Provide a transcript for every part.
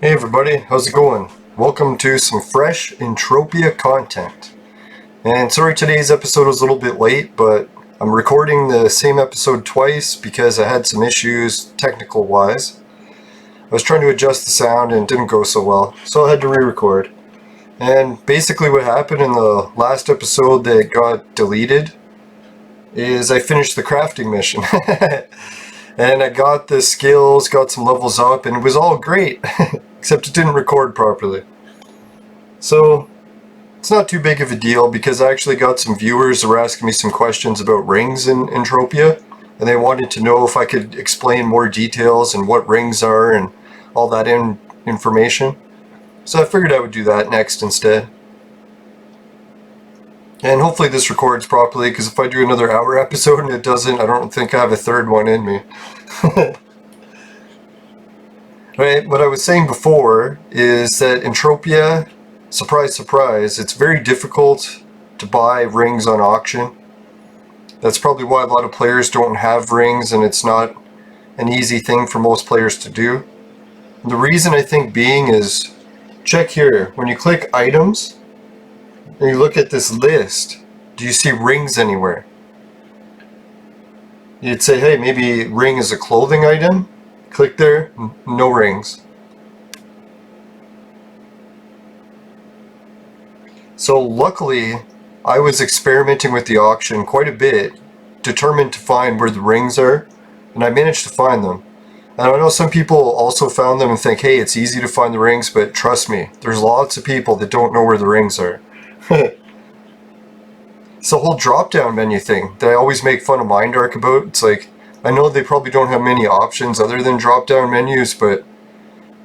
Hey everybody, how's it going? Welcome to some fresh Entropia content. And sorry today's episode was a little bit late, but I'm recording the same episode twice because I had some issues technical wise. I was trying to adjust the sound and it didn't go so well, so I had to re-record. And basically what happened in the last episode that got deleted is I finished the crafting mission. And I got the skills, got some levels up, and it was all great. Except it didn't record properly. So, it's not too big of a deal because I actually got some viewers that were asking me some questions about rings in Entropia. And they wanted to know if I could explain more details and what rings are and all that information. So I figured I would do that next instead. And hopefully this records properly, because if I do another hour episode and it doesn't, I don't think I have a third one in me. Right, what I was saying before is that Entropia, surprise surprise, it's very difficult to buy rings on auction. That's probably why a lot of players don't have rings, and it's not an easy thing for most players to do. And the reason I think being is, check here, when you click items, and you look at this list, do you see rings anywhere? You'd say, hey, maybe ring is a clothing item. Click there, no rings. So luckily, I was experimenting with the auction quite a bit, determined to find where the rings are, and I managed to find them. And I know some people also found them and think, hey, it's easy to find the rings, but trust me, there's lots of people that don't know where the rings are. It's the whole drop-down menu thing that I always make fun of Mindark about. It's like, I know they probably don't have many options other than drop-down menus, but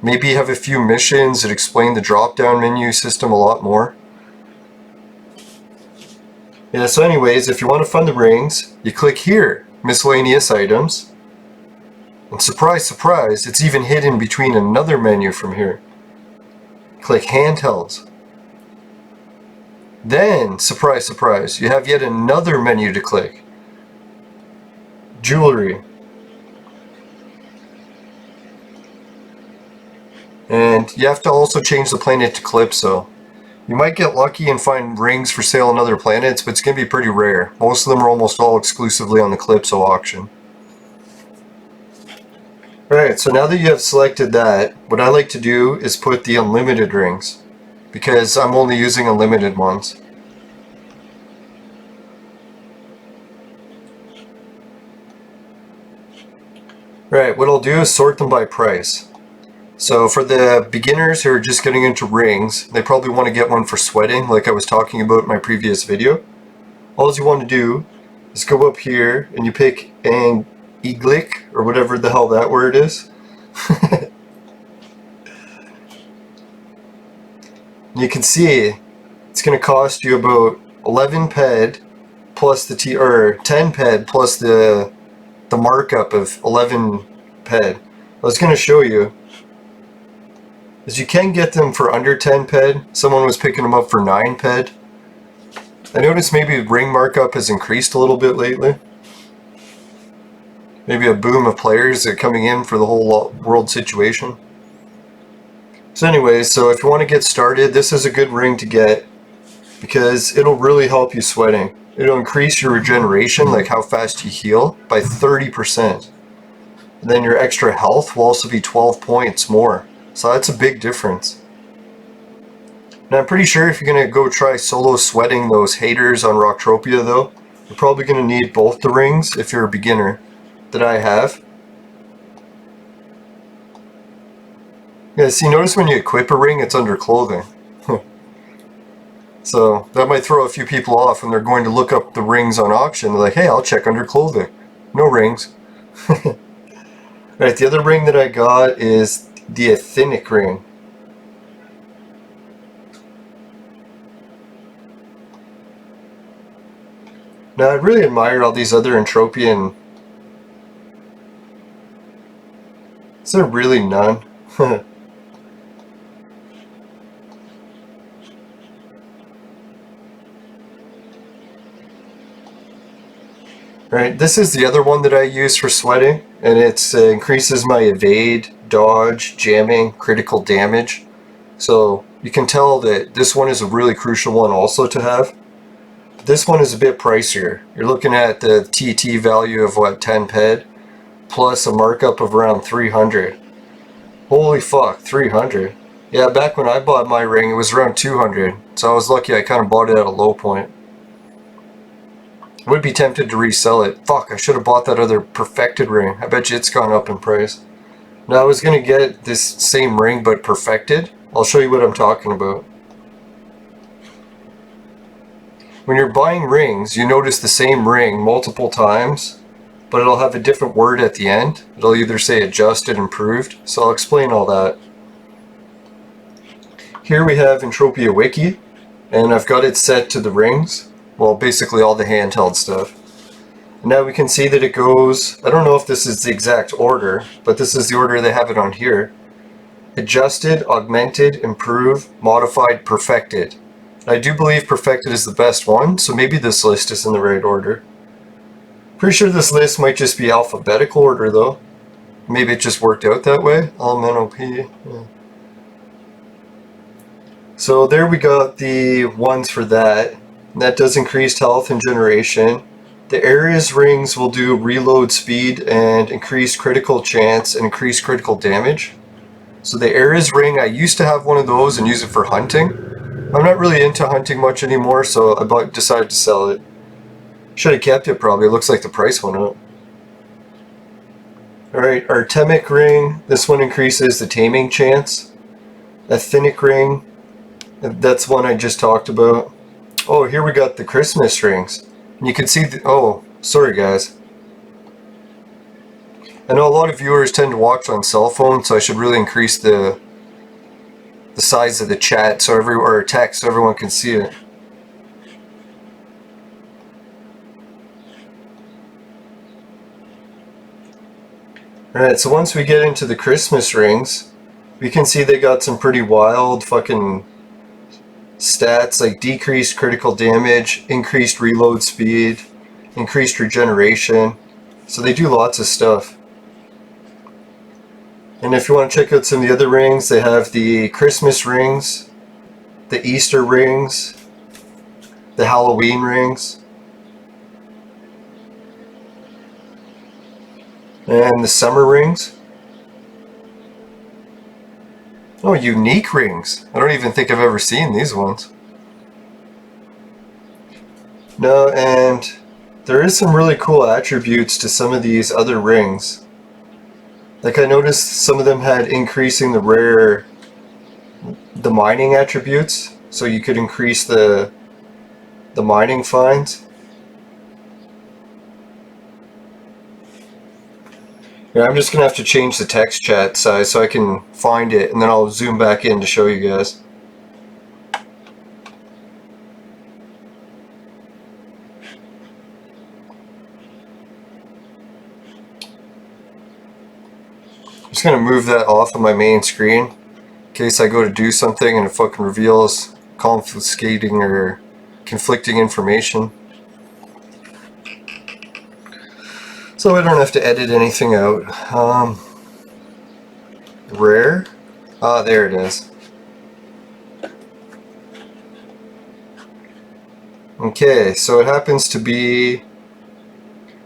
maybe have a few missions that explain the drop-down menu system a lot more. Yeah, so anyways, if you want to find the rings, you click here, miscellaneous items, and surprise, surprise, it's even hidden between another menu from here. Click handhelds. Then, surprise, surprise, you have yet another menu to click. Jewelry. And you have to also change the planet to Calypso. You might get lucky and find rings for sale on other planets, but it's going to be pretty rare. Most of them are almost all exclusively on the Calypso auction. Alright, so now that you have selected that, what I like to do is put the unlimited rings, because I'm only using unlimited ones. Right, what I'll do is sort them by price. So for the beginners who are just getting into rings, they probably want to get one for sweating, like I was talking about in my previous video. All you want to do is go up here and you pick an Eglic, or whatever the hell that word is. You can see it's going to cost you about 11 ped plus the 10 ped plus the markup of 11 ped. I was going to show you is you can get them for under 10 ped. Someone was picking them up for 9 ped. I noticed maybe ring markup has increased a little bit lately. Maybe a boom of players that are coming in for the whole world situation. So anyways, so if you want to get started, this is a good ring to get because it'll really help you sweating. It'll increase your regeneration, like how fast you heal, by 30%. And then your extra health will also be 12 points more. So that's a big difference. Now I'm pretty sure if you're going to go try solo sweating those haters on Rocktropia though, you're probably going to need both the rings if you're a beginner, that I have. Yeah, see, notice when you equip a ring, it's under clothing. So that might throw a few people off when they're going to look up the rings on auction. They're like, hey, I'll check under clothing. No rings. Right, the other ring that I got is the Athena Cream. Now I really admire all these other Entropian. Is there really none? Right, this is the other one that I use for sweating, and it increases my evade dodge, jamming, critical damage. So you can tell that this one is a really crucial one also to have. But this one is a bit pricier. You're looking at the TT value of what, 10 ped, plus a markup of around 300. Holy fuck, 300. Yeah, back when I bought my ring it was around 200, so I was lucky I kind of bought it at a low point. Would be tempted to resell it. Fuck, I should have bought that other perfected ring. I bet you it's gone up in price. Now I was going to get this same ring but perfected. I'll show you what I'm talking about. When you're buying rings, you notice the same ring multiple times, but it'll have a different word at the end. It'll either say adjusted, improved, so I'll explain all that. Here we have Entropia Wiki, and I've got it set to the rings. Well, basically all the handheld stuff. And now we can see that it goes, I don't know if this is the exact order, but this is the order they have it on here. Adjusted, augmented, improved, modified, perfected. I do believe perfected is the best one, so maybe this list is in the right order. Pretty sure this list might just be alphabetical order though. Maybe it just worked out that way. LMNOP. Yeah. So there we got the ones for that. That does increased health and generation. The Ares rings will do reload speed and increased critical chance and increased critical damage. So the Ares ring, I used to have one of those and use it for hunting. I'm not really into hunting much anymore, so I decided to sell it. Should have kept it probably, it looks like the price went up. Alright, Artemic ring, this one increases the taming chance. Athena Cream, that's one I just talked about. Oh, here we got the Christmas rings. And you can see oh, sorry guys. I know a lot of viewers tend to watch on cell phones, so I should really increase the size of the chat so or text so everyone can see it. Alright, so once we get into the Christmas rings, we can see they got some pretty wild fucking stats like decreased critical damage, increased reload speed, increased regeneration. So they do lots of stuff. And if you want to check out some of the other rings, they have the Christmas rings, the Easter rings, the Halloween rings, and the summer rings. Oh, unique rings. I don't even think I've ever seen these ones. No, and there is some really cool attributes to some of these other rings. Like I noticed some of them had increasing the mining attributes, so you could increase the mining finds. Yeah, I'm just gonna have to change the text chat size so I can find it, and then I'll zoom back in to show you guys. I'm just gonna move that off of my main screen in case I go to do something and it fucking reveals confiscating or conflicting information. So I don't have to edit anything out. Rare? Ah, there it is. Okay, so it happens to be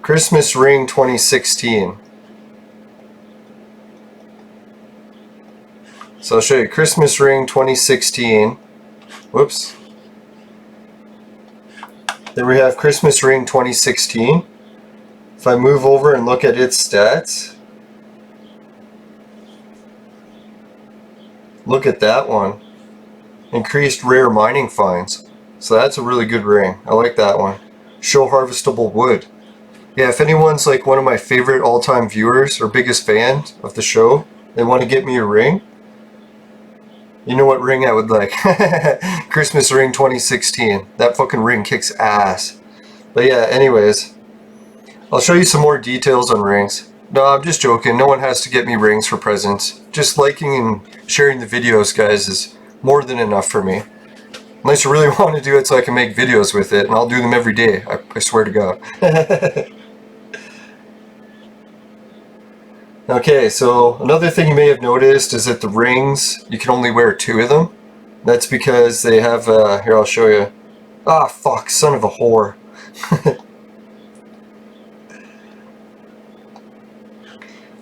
Christmas Ring 2016. So I'll show you Christmas Ring 2016. Whoops. There we have Christmas Ring 2016. If I move over and look at its stats, look at that one. Increased rare mining finds. So that's a really good ring. I like that one. Show harvestable wood. Yeah, if anyone's like one of my favorite all-time viewers or biggest fan of the show, they want to get me a ring, you know what ring I would like. Christmas Ring 2016. That fucking ring kicks ass. But yeah, anyways, I'll show you some more details on rings. No, I'm just joking. No one has to get me rings for presents. Just liking and sharing the videos, guys, is more than enough for me. Unless you really want to do it so I can make videos with it, and I'll do them every day. I swear to God. Okay, so another thing you may have noticed is that the rings, you can only wear 2 of them. That's because they have, here I'll show you. Ah, fuck, son of a whore.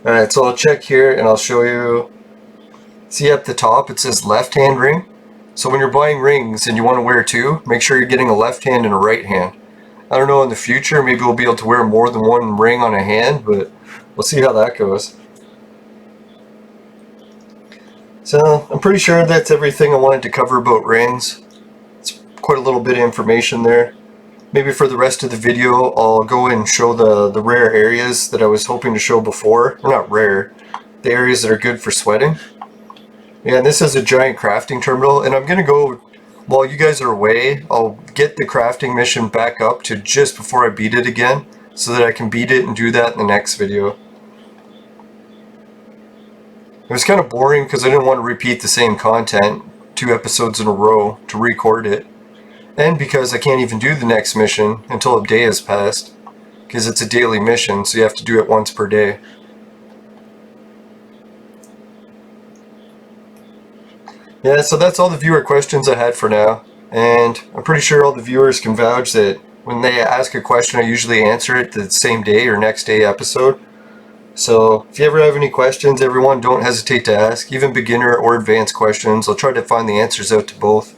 Alright, so I'll check here and I'll show you. See up the top it says left hand ring. So when you're buying rings and you want to wear 2, make sure you're getting a left hand and a right hand. I don't know, in the future maybe we'll be able to wear more than one ring on a hand, but we'll see how that goes. So I'm pretty sure that's everything I wanted to cover about rings. It's quite a little bit of information there. Maybe for the rest of the video I'll go and show the rare areas that I was hoping to show before. Or not rare, the areas that are good for sweating. Yeah, and this is a giant crafting terminal, and I'm going to go, while you guys are away, I'll get the crafting mission back up to just before I beat it again, so that I can beat it and do that in the next video. It was kind of boring because I didn't want to repeat the same content 2 episodes in a row to record it, and because I can't even do the next mission until a day has passed, because it's a daily mission, so you have to do it once per day. Yeah, so that's all the viewer questions I had for now, and I'm pretty sure all the viewers can vouch that when they ask a question I usually answer it the same day or next day episode. So if you ever have any questions, everyone, don't hesitate to ask, even beginner or advanced questions. I'll try to find the answers out to both.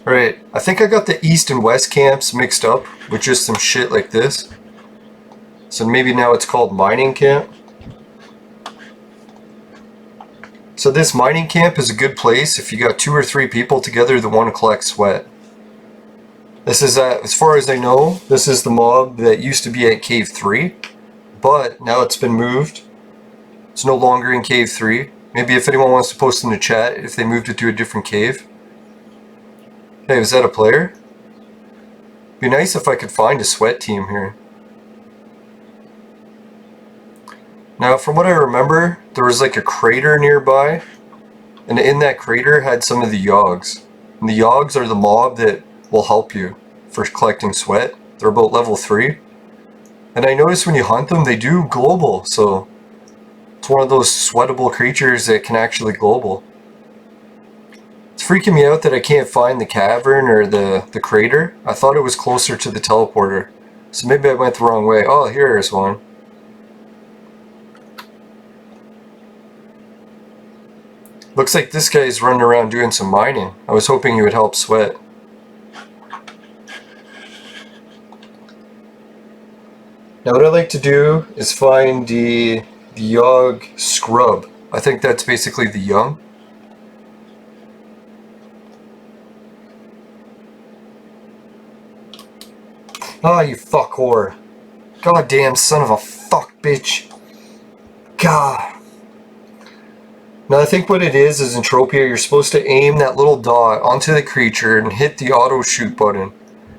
Alright, I think I got the east and west camps mixed up with just some shit like this. So maybe now it's called mining camp. So this mining camp is a good place if you got 2 or 3 people together that want to collect sweat. This is, as far as I know, this is the mob that used to be at Cave 3, but now it's been moved. It's no longer in Cave 3. Maybe if anyone wants to post in the chat if they moved it to a different cave. Hey, was that a player? Be nice if I could find a sweat team here. Now, from what I remember, there was like a crater nearby, and in that crater had some of the yogs. And the yogs are the mob that will help you for collecting sweat. They're about level 3. And I noticed when you hunt them, they do global, so it's one of those sweatable creatures that can actually global. It's freaking me out that I can't find the cavern or the crater. I thought it was closer to the teleporter, so maybe I went the wrong way. Oh, here's one. Looks like this guy's running around doing some mining. I was hoping he would help sweat. Now what I like to do is find the Yog scrub. I think that's basically the young. Ah, you fuck whore. Goddamn son of a fuck bitch. God. Now I think what it is Entropia, you're supposed to aim that little dot onto the creature and hit the auto shoot button.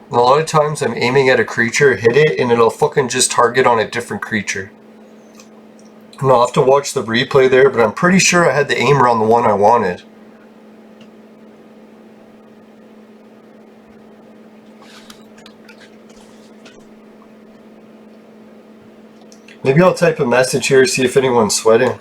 And a lot of times I'm aiming at a creature, hit it, and it'll fucking just target on a different creature. And I'll have to watch the replay there, but I'm pretty sure I had the aimer on the one I wanted. Maybe I'll type a message here, see if anyone's sweating.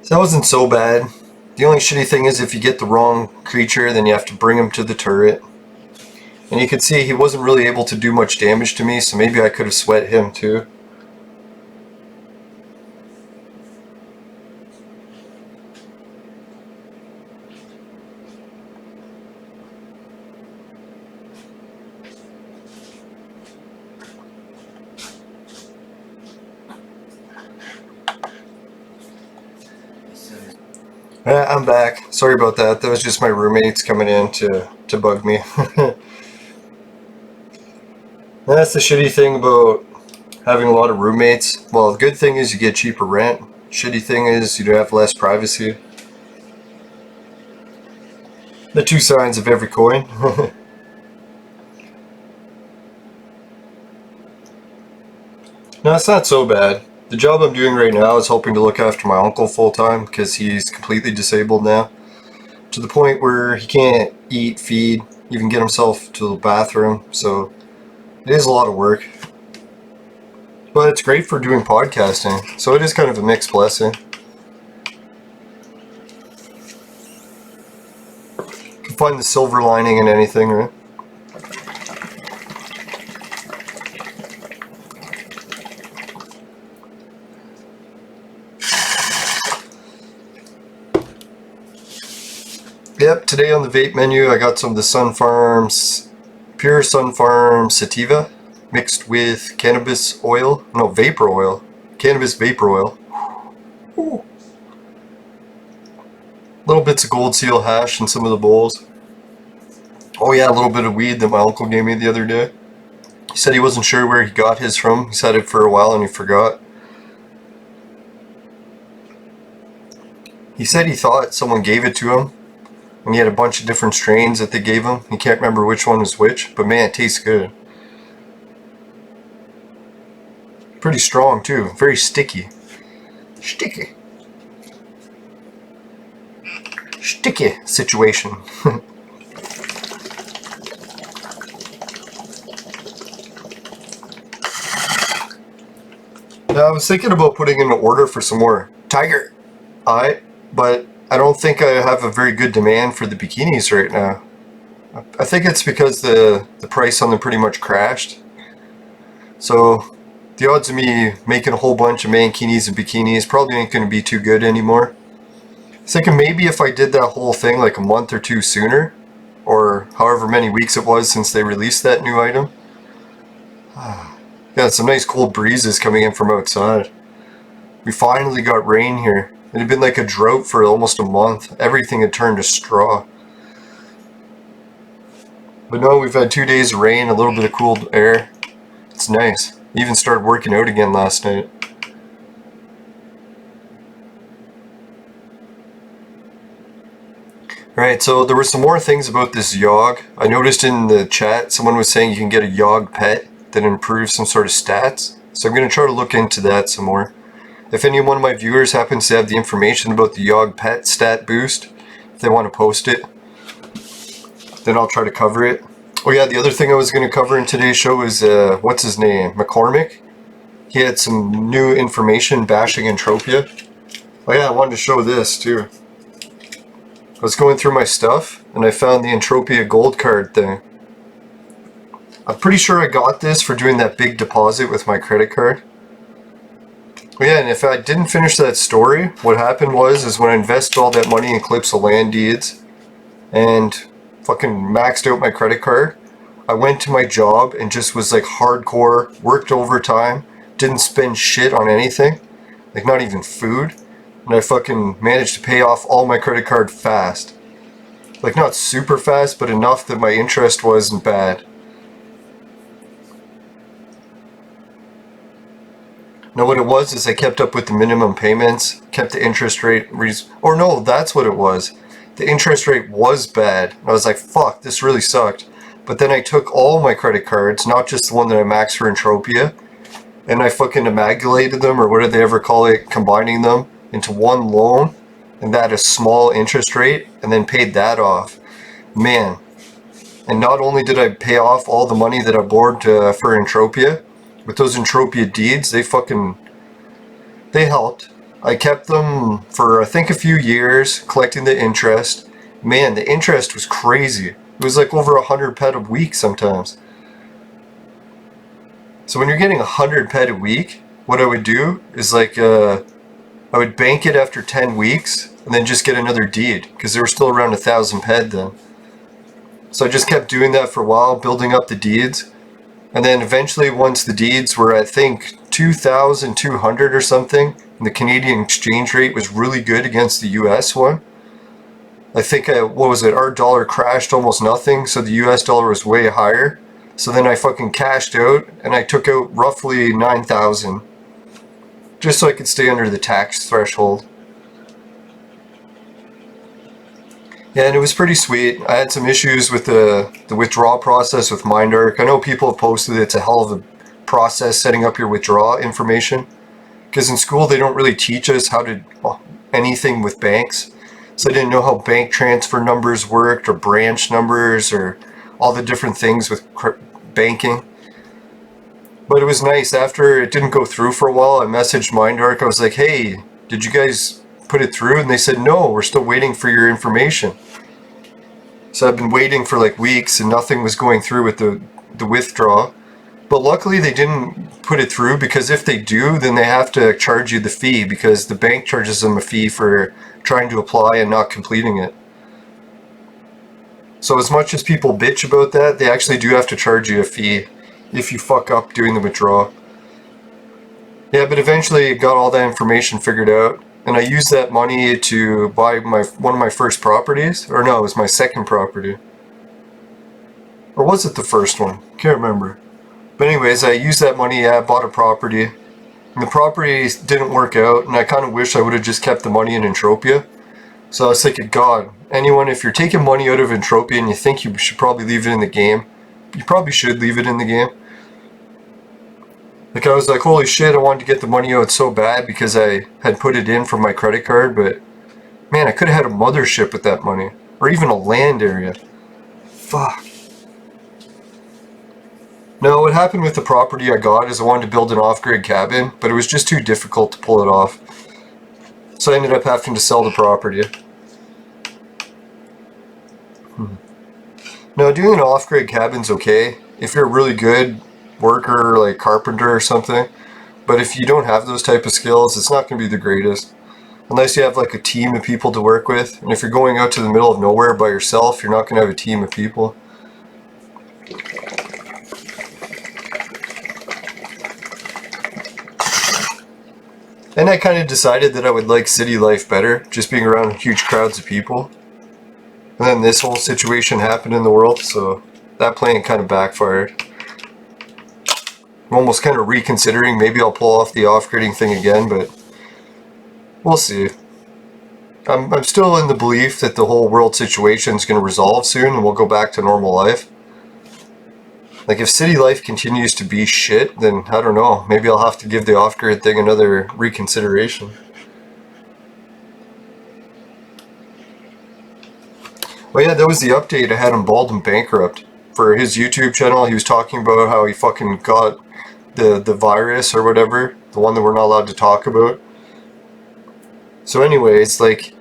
That wasn't so bad. The only shitty thing is if you get the wrong creature, then you have to bring him to the turret. And you can see he wasn't really able to do much damage to me, so maybe I could have sweat him too. I'm back. Sorry about that. That was just my roommates coming in to bug me. That's the shitty thing about having a lot of roommates. Well, the good thing is you get cheaper rent. Shitty thing is you have less privacy. The two sides of every coin. No, it's not so bad. The job I'm doing right now is helping to look after my uncle full time because he's completely disabled now. To the point where he can't eat, feed, even get himself to the bathroom. So it is a lot of work. But it's great for doing podcasting. So it is kind of a mixed blessing. You can find the silver lining in anything, right? Yep, today on the vape menu I got some of the Sun Farms, pure Sun Farm sativa mixed with cannabis oil, no, vapor oil, cannabis vapor oil. Ooh. Little bits of Gold Seal hash in some of the bowls. Oh yeah, a little bit of weed that my uncle gave me the other day. He said he wasn't sure where he got his from. He's had it for a while and he forgot. He said he thought someone gave it to him. And he had a bunch of different strains that they gave him. He can't remember which one was which, but man, it tastes good. Pretty strong too, very sticky. Sticky situation. Now, I was thinking about putting in an order for some more Tiger Eye, but I don't think I have a very good demand for the bikinis right now. I think it's because the price on them pretty much crashed. So the odds of me making a whole bunch of mankinis and bikinis probably ain't going to be too good anymore. I was thinking maybe if I did that whole thing like a month or two sooner, or however many weeks it was since they released that new item. Got some nice cold breezes coming in from outside. We finally got rain here. It had been like a drought for almost a month. Everything had turned to straw. But no, we've had 2 days of rain, a little bit of cool air. It's nice. Even started working out again last night. Alright, so there were some more things about this YOG. I noticed in the chat someone was saying you can get a YOG pet that improves some sort of stats. So I'm going to try to look into that some more. If any one of my viewers happens to have the information about the YOG pet stat boost, if they want to post it, then I'll try to cover it. Oh yeah, the other thing I was going to cover in today's show is, what's his name? McCormick? He had some new information bashing Entropia. Oh yeah, I wanted to show this too. I was going through my stuff and I found the Entropia gold card thing. I'm pretty sure I got this for doing that big deposit with my credit card. Yeah, and if I didn't finish that story, what happened was when I invested all that money in clips of land deeds and fucking maxed out my credit card, I went to my job and just was like hardcore, worked overtime, didn't spend shit on anything, like not even food, and I fucking managed to pay off all my credit card fast. Like not super fast, but enough that my interest wasn't bad. Now what it was is I kept up with the minimum payments, kept the interest rate, or no, that's what it was. The interest rate was bad. I was like, fuck, this really sucked. But then I took all my credit cards, not just the one that I maxed for Entropia, and I fucking amalgamated them, or what do they ever call it, combining them into one loan, and that a small interest rate, and then paid that off. Man. And not only did I pay off all the money that I borrowed for Entropia, with those Entropia deeds, they helped. I kept them for I think a few years, collecting the interest. Man, the interest was crazy. It was like over 100 pet a week sometimes. So when you're getting 100 pet a week, what I would do is like, I would bank it after 10 weeks and then just get another deed, because they were still around 1,000 pet then. So I just kept doing that for a while, building up the deeds. And then eventually once the deeds were, I think, 2,200 or something, and the Canadian exchange rate was really good against the US one. I think, what was it, our dollar crashed almost nothing, so the US dollar was way higher. So then I fucking cashed out, and I took out roughly 9,000. Just so I could stay under the tax threshold. Yeah, and it was pretty sweet. I had some issues with the withdrawal process with MindArc. I know people have posted it's a hell of a process setting up your withdrawal information. Because in school they don't really teach us how to anything with banks. So I didn't know how bank transfer numbers worked or branch numbers or all the different things with banking. But it was nice. After it didn't go through for a while, I messaged MindArc. I was like, hey, did you guys put it through? And they said, no, we're still waiting for your information. So I've been waiting for like weeks and nothing was going through with the withdrawal. But luckily they didn't put it through, because if they do, then they have to charge you the fee, because the bank charges them a fee for trying to apply and not completing it. So as much as people bitch about that, they actually do have to charge you a fee if you fuck up doing the withdrawal. Yeah, but eventually got all that information figured out, and I used that money to buy one of my first properties. Or no, it was my second property. Or was it the first one? Can't remember. But anyways, I used that money, I bought a property, and the property didn't work out, and I kind of wish I would have just kept the money in Entropia. So I was thinking, God, anyone, if you're taking money out of Entropia and you think you should probably leave it in the game, you probably should leave it in the game. Like, I was like, holy shit, I wanted to get the money out so bad because I had put it in for my credit card, but man, I could have had a mothership with that money, or even a land area. Fuck. No, what happened with the property I got is I wanted to build an off-grid cabin, but it was just too difficult to pull it off. So I ended up having to sell the property. Now, doing an off-grid cabin's okay if you're a really good worker, like carpenter or something. But if you don't have those type of skills, it's not going to be the greatest. Unless you have like a team of people to work with. And if you're going out to the middle of nowhere by yourself, you're not going to have a team of people. And I kind of decided that I would like city life better, just being around huge crowds of people. And then this whole situation happened in the world, so that plan kind of backfired. I'm almost kind of reconsidering, maybe I'll pull off the off-gridding thing again, but we'll see. I'm still in the belief that the whole world situation is going to resolve soon and we'll go back to normal life. Like, if city life continues to be shit, then I don't know, maybe I'll have to give the off-grid thing another reconsideration. Well, yeah, that was the update I had on Bald and Bankrupt. For his YouTube channel, he was talking about how he fucking got the virus or whatever, the one that we're not allowed to talk about. So anyways, like,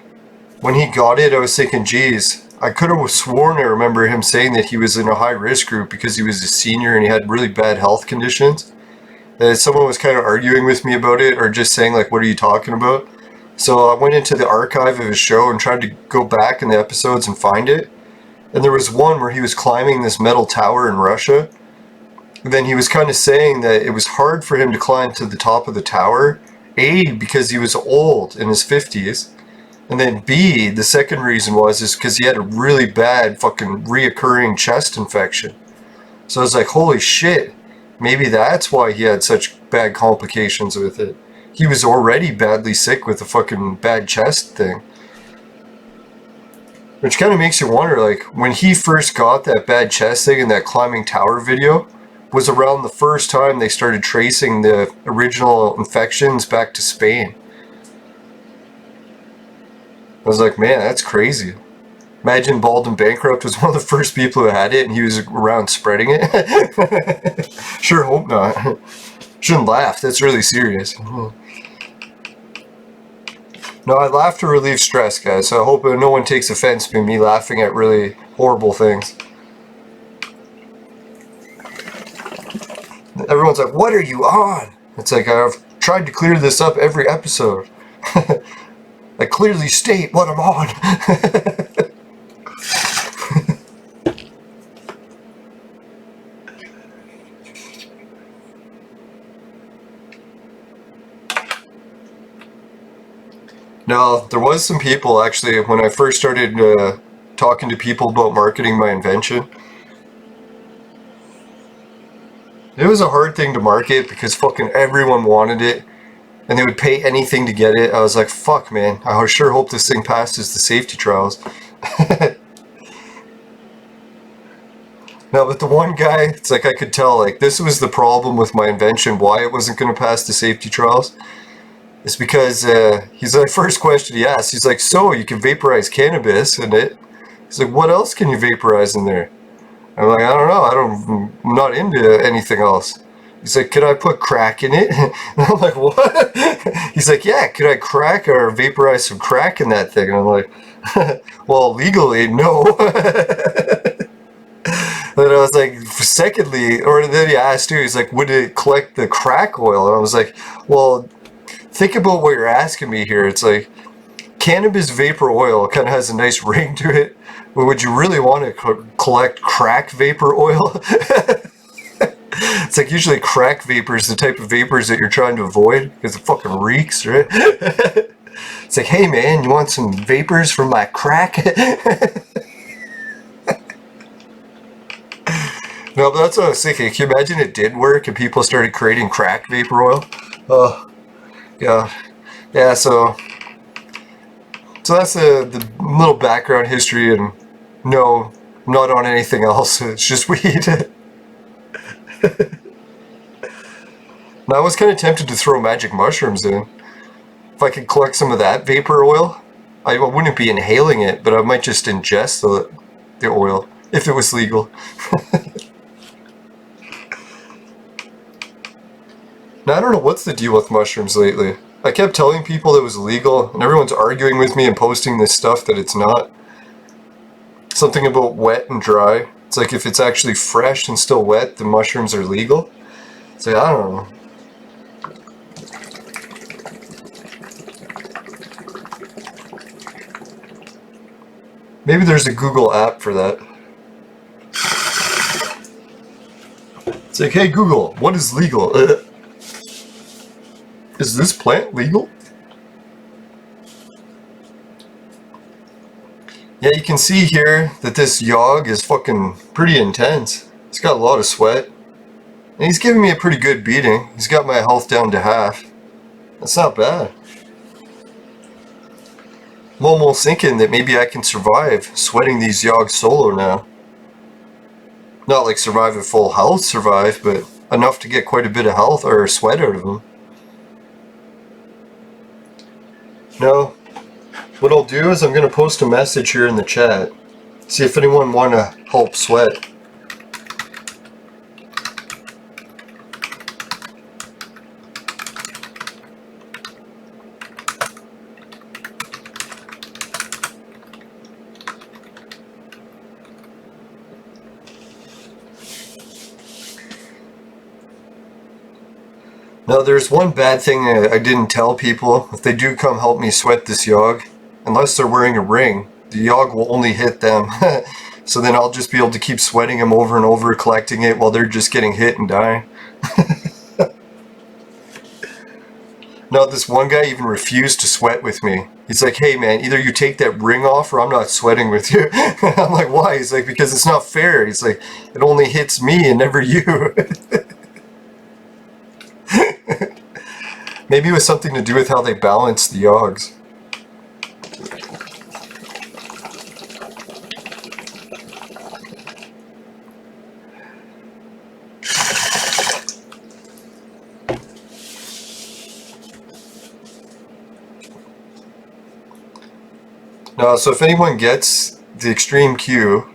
when he got it, I was thinking, geez, I could have sworn I remember him saying that he was in a high-risk group because he was a senior and he had really bad health conditions. That someone was kind of arguing with me about it, or just saying, like, what are you talking about? So I went into the archive of his show and tried to go back in the episodes and find it. And there was one where he was climbing this metal tower in Russia. And then he was kind of saying that it was hard for him to climb to the top of the tower. A, because he was old, in his 50s. And then B, the second reason is because he had a really bad fucking reoccurring chest infection. So I was like, holy shit, maybe that's why he had such bad complications with it. He was already badly sick with a fucking bad chest thing. Which kind of makes you wonder, like, when he first got that bad chest thing in that climbing tower video, was around the first time they started tracing the original infections back to Spain. I was like, man, that's crazy. Imagine Bald and Bankrupt was one of the first people who had it and he was around spreading it. Sure hope not. Shouldn't laugh, that's really serious. No, I laugh to relieve stress, guys, so I hope no one takes offense to me laughing at really horrible things. Everyone's like, what are you on? It's like, I've tried to clear this up every episode. I clearly state what I'm on. Now, there was some people, actually, when I first started talking to people about marketing my invention. It was a hard thing to market because fucking everyone wanted it. And they would pay anything to get it. I was like, fuck, man. I sure hope this thing passes the safety trials. No, but the one guy, it's like I could tell, like, this was the problem with my invention, why it wasn't going to pass the safety trials. It's because he's the first question he asked. He's like, so you can vaporize cannabis in it? He's like, what else can you vaporize in there? I'm like, I don't know. I'm not into anything else. He's like, could I put crack in it? And I'm like, what? He's like, yeah, could I crack or vaporize some crack in that thing? And I'm like, well, legally, no. And I was like, secondly, or then he asked too, he's like, would it collect the crack oil? And I was like, well, think about what you're asking me here. It's like, cannabis vapor oil kind of has a nice ring to it. But would you really want to collect crack vapor oil? It's like usually crack vapor is the type of vapors that you're trying to avoid because it fucking reeks, right? It's like, hey man, you want some vapors from my crack? No, but that's what I was thinking. Can you imagine it did work and people started creating crack vapor oil? Oh, yeah. Yeah, so that's the little background history, and no, I'm not on anything else. It's just weed. And I was kind of tempted to throw magic mushrooms in. If I could collect some of that vapor oil, I wouldn't be inhaling it, but I might just ingest the oil, if it was legal. Now, I don't know what's the deal with mushrooms lately. I kept telling people it was legal, and everyone's arguing with me and posting this stuff that it's not. Something about wet and dry. It's like if it's actually fresh and still wet, the mushrooms are legal. So I don't know. Maybe there's a Google app for that. It's like, hey Google, what is legal? Is this plant legal? Yeah, you can see here that this yog is fucking pretty intense. He's got a lot of sweat. And he's giving me a pretty good beating. He's got my health down to half. That's not bad. I'm almost thinking that maybe I can survive sweating these yogs solo now. Not like survive at full health survive, but enough to get quite a bit of health or sweat out of them. Now, what I'll do is I'm going to post a message here in the chat. See if anyone want to help sweat. Now there's one bad thing I didn't tell people. If they do come help me sweat this yog, unless they're wearing a ring, the yog will only hit them. So then I'll just be able to keep sweating them over and over, collecting it while they're just getting hit and dying. Now this one guy even refused to sweat with me. He's like, hey man, either you take that ring off or I'm not sweating with you. I'm like, why? He's like, because it's not fair. He's like, it only hits me and never you. Maybe it was something to do with how they balance the yogs. Now, so if anyone gets the Extreme Q,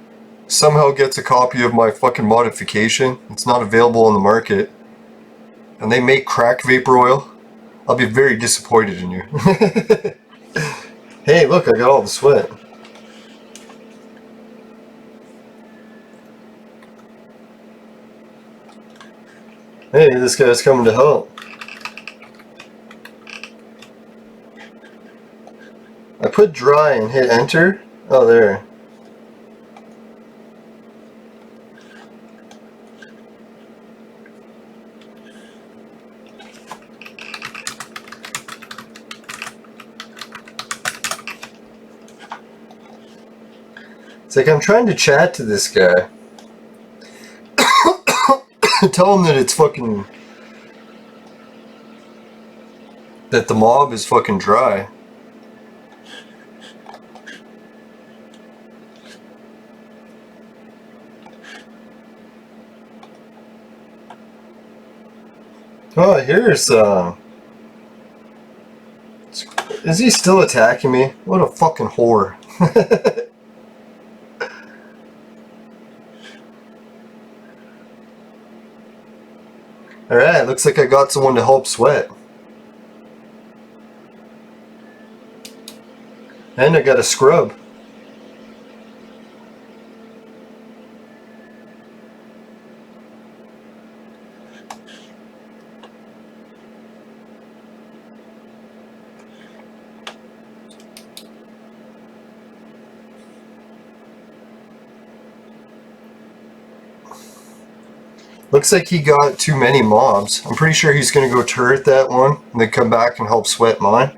somehow gets a copy of my fucking modification, it's not available on the market, and they make crack vapor oil, I'll be very disappointed in you. Hey, look, I got all the sweat. Hey, this guy's coming to help. I put dry and hit enter. Oh, there. It's like I'm trying to chat to this guy. Tell him that it's fucking... that the mob is fucking dry. Oh, here's, is he still attacking me? What a fucking whore. Alright, looks like I got someone to help sweat. And I got a scrub. Looks like he got too many mobs. I'm pretty sure he's going to go turret that one and then come back and help sweat mine.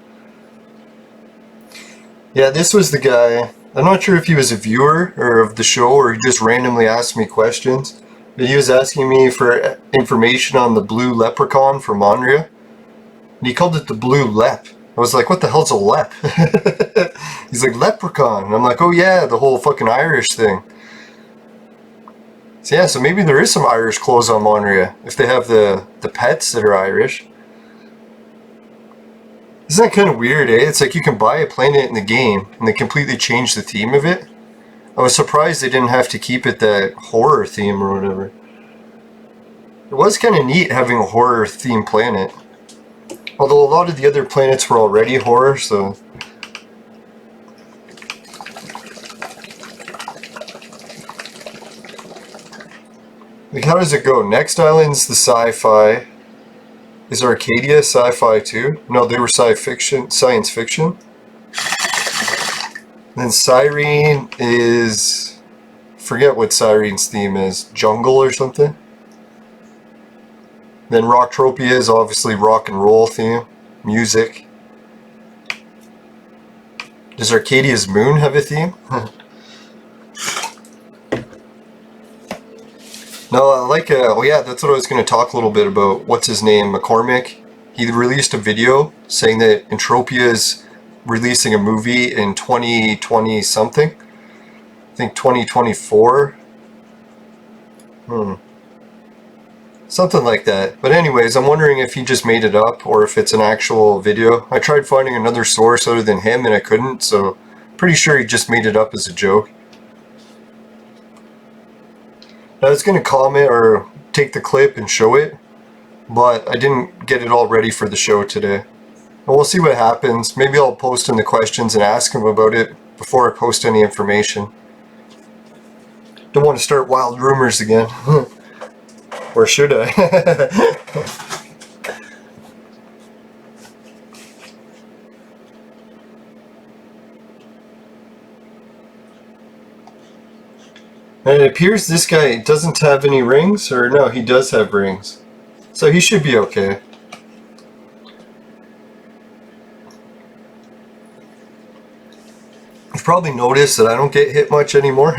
Yeah, this was the guy. I'm not sure if he was a viewer or of the show or he just randomly asked me questions. But he was asking me for information on the blue leprechaun from Monria. And he called it the blue lep. I was like, what the hell's a lep? He's like, leprechaun. And I'm like, oh yeah, the whole fucking Irish thing. So yeah, so maybe there is some Irish clothes on Monria, if they have the pets that are Irish. Isn't that kind of weird, eh? It's like you can buy a planet in the game, and they completely change the theme of it. I was surprised they didn't have to keep it that horror theme or whatever. It was kind of neat having a horror themed planet. Although a lot of the other planets were already horror, so... Like, how does it go? Next island's the sci-fi. Is Arcadia sci-fi too? No, they were science fiction. Then Cyrene is... forget what Cyrene's theme is. Jungle or something? Then Rocktropia is obviously rock and roll theme. Music. Does Arcadia's moon have a theme? No, I like, oh yeah, that's what I was going to talk a little bit about. What's his name? McCormick. He released a video saying that Entropia is releasing a movie in 2020 something. I think 2024. Something like that. But anyways, I'm wondering if he just made it up or if it's an actual video. I tried finding another source other than him and I couldn't, so pretty sure he just made it up as a joke. I was going to comment or take the clip and show it, but I didn't get it all ready for the show today. And we'll see what happens. Maybe I'll post in the questions and ask him about it before I post any information. Don't want to start wild rumors again. Or should I? And it appears this guy doesn't have any rings, or no, he does have rings. So he should be okay. You've probably noticed that I don't get hit much anymore.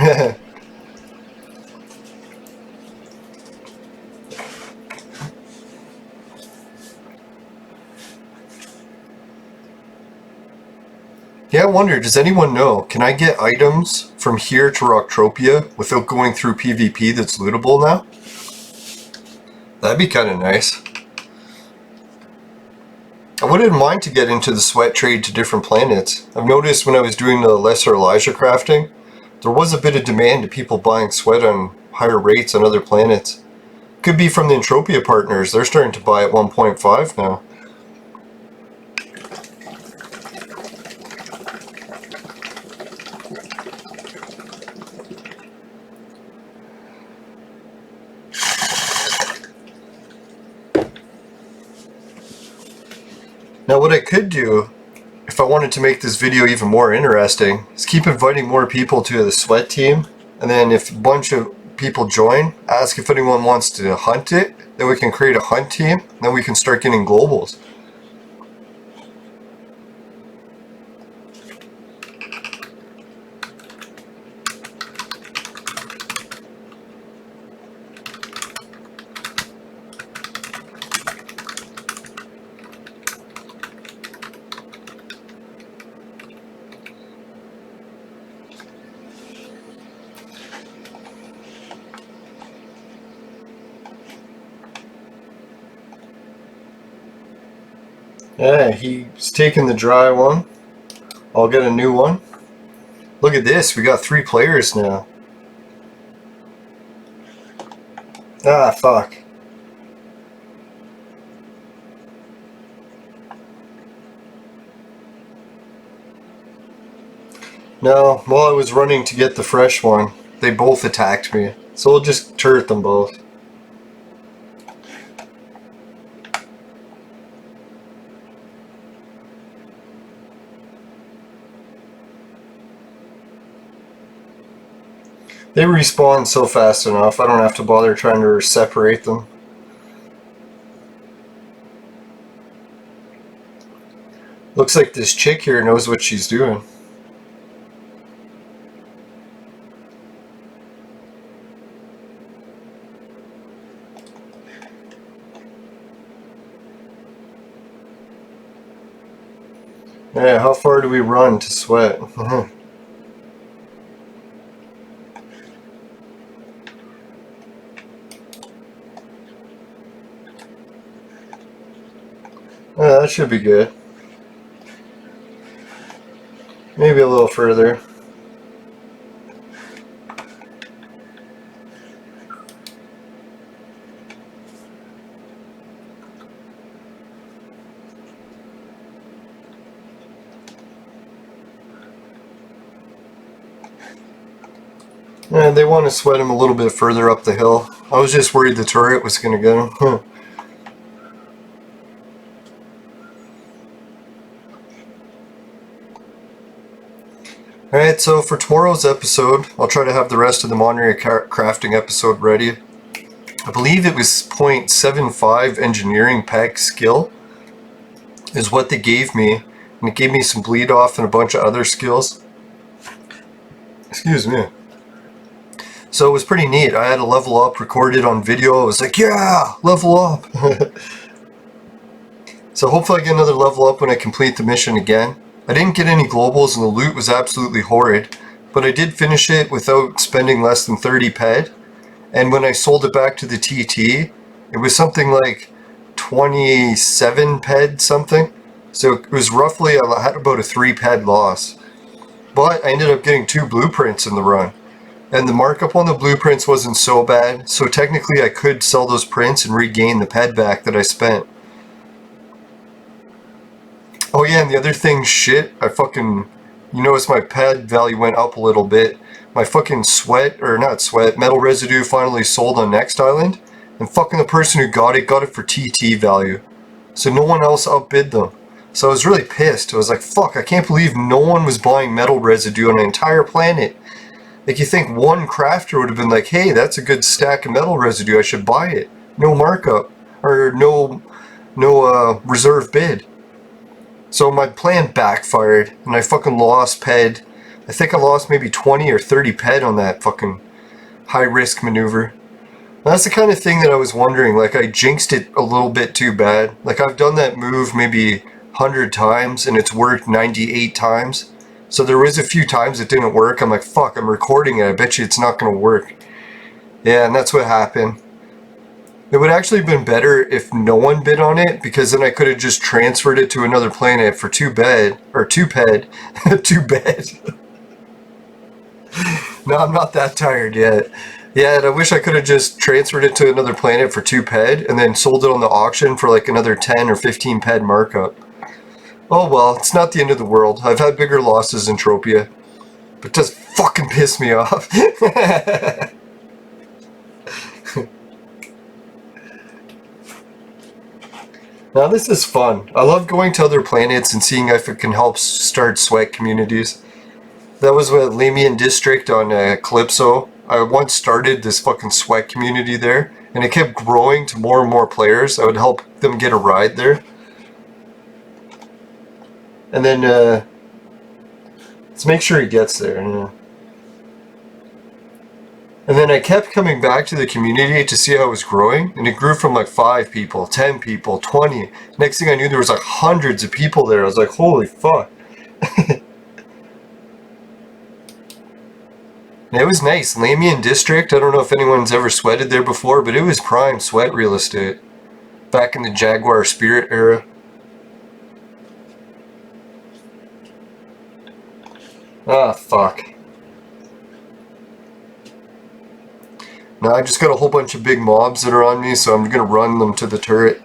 Yeah, I wonder, does anyone know, can I get items from here to Rocktropia without going through PvP that's lootable now? That'd be kind of nice. I wouldn't mind to get into the sweat trade to different planets. I've noticed when I was doing the Lesser Elijah crafting, there was a bit of demand to people buying sweat on higher rates on other planets. Could be from the Entropia partners, they're starting to buy at 1.5 now. Now what I could do, if I wanted to make this video even more interesting, is keep inviting more people to the sweat team, and then if a bunch of people join, ask if anyone wants to hunt it, then we can create a hunt team, and then we can start getting globals. Yeah, he's taking the dry one. I'll get a new one. Look at this, we got 3 players now. Ah, fuck. No, while I was running to get the fresh one, they both attacked me. So we'll just turret them both. They respawn so fast enough, I don't have to bother trying to separate them. Looks like this chick here knows what she's doing. Yeah, how far do we run to sweat? Yeah, that should be good. Maybe a little further. Yeah, they want to sweat him a little bit further up the hill. I was just worried the turret was going to get him. Alright, so for tomorrow's episode, I'll try to have the rest of the Monterey crafting episode ready. I believe it was 0.75 engineering pack skill is what they gave me. And it gave me some bleed off and a bunch of other skills. Excuse me. So it was pretty neat. I had a level up recorded on video. I was like, yeah, level up. So hopefully I get another level up when I complete the mission again. I didn't get any globals and the loot was absolutely horrid, but I did finish it without spending less than 30 ped. And when I sold it back to the TT, it was something like 27 ped something. So it was roughly, I had about a 3 ped loss. But I ended up getting 2 blueprints in the run. And the markup on the blueprints wasn't so bad, so technically I could sell those prints and regain the ped back that I spent. Oh yeah, and the other thing, shit, you notice my ped value went up a little bit. My fucking metal residue finally sold on Next Island, and fucking the person who got it for TT value. So no one else outbid them. So I was really pissed. I was like, fuck, I can't believe no one was buying metal residue on an entire planet. Like, you think one crafter would have been like, hey, that's a good stack of metal residue, I should buy it. No markup, or no reserve bid. So my plan backfired, and I fucking lost ped. I think I lost maybe 20 or 30 ped on that fucking high-risk maneuver. And that's the kind of thing that I was wondering, like, I jinxed it a little bit too bad. Like, I've done that move maybe 100 times, and it's worked 98 times. So there was a few times it didn't work. I'm like, fuck, I'm recording it, I bet you it's not going to work. Yeah, and that's what happened. It would actually have been better if no one bid on it, because then I could have just transferred it to another planet for 2 ped. 2 ped. No, I'm not that tired yet. Yeah, and I wish I could have just transferred it to another planet for 2 ped, and then sold it on the auction for like another 10 or 15 ped markup. Oh well, it's not the end of the world. I've had bigger losses in Entropia. But it does fucking piss me off. Now this is fun. I love going to other planets and seeing if it can help start sweat communities. That was with Lamian District on Calypso. I once started this fucking sweat community there, and it kept growing to more and more players. I would help them get a ride there. And then, let's make sure he gets there. Yeah. And then I kept coming back to the community to see how it was growing, and it grew from like 5 people, 10 people, 20. Next thing I knew, there was like hundreds of people there. I was like, holy fuck. It was nice. Lamian District, I don't know if anyone's ever sweated there before, but it was prime sweat real estate. Back in the Jaguar Spirit era. Ah, fuck. Now I just got a whole bunch of big mobs that are on me, so I'm gonna run them to the turret.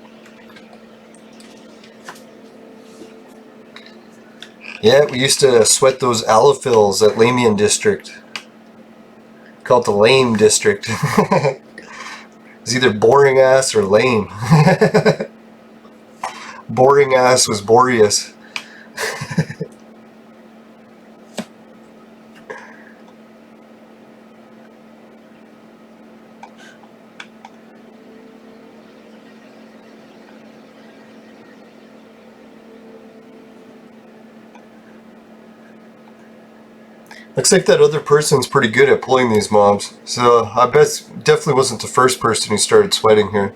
Yeah, we used to sweat those allophils at Lamian District. Called the Lame District. It's either boring ass or lame. Boring ass was Boreas. Looks like that other person's pretty good at pulling these mobs, so I bet definitely wasn't the first person who started sweating here.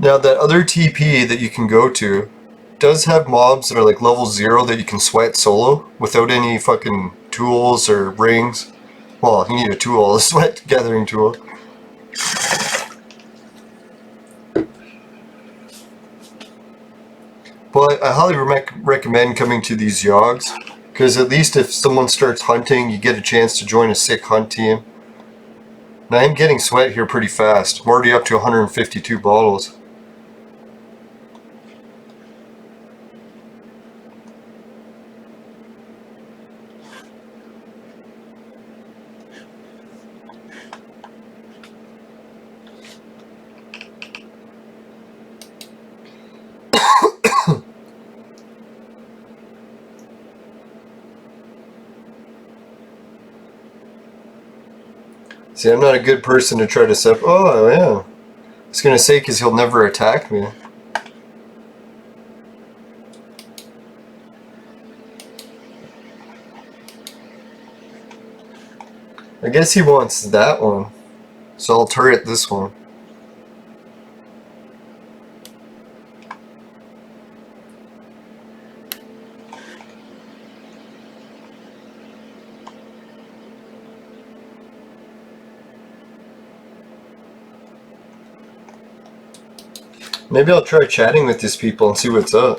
Now that other TP that you can go to does have mobs that are like level 0 that you can sweat solo without any fucking tools or rings. Well, you need a tool, a sweat gathering tool. But I highly recommend coming to these yogs, because at least if someone starts hunting, you get a chance to join a sick hunt team. Now I'm getting sweat here pretty fast. I'm already up to 152 bottles. See, I'm not a good person to try to Oh, yeah. I was gonna say, because he'll never attack me. I guess he wants that one. So I'll turret this one. Maybe I'll try chatting with these people and see what's up.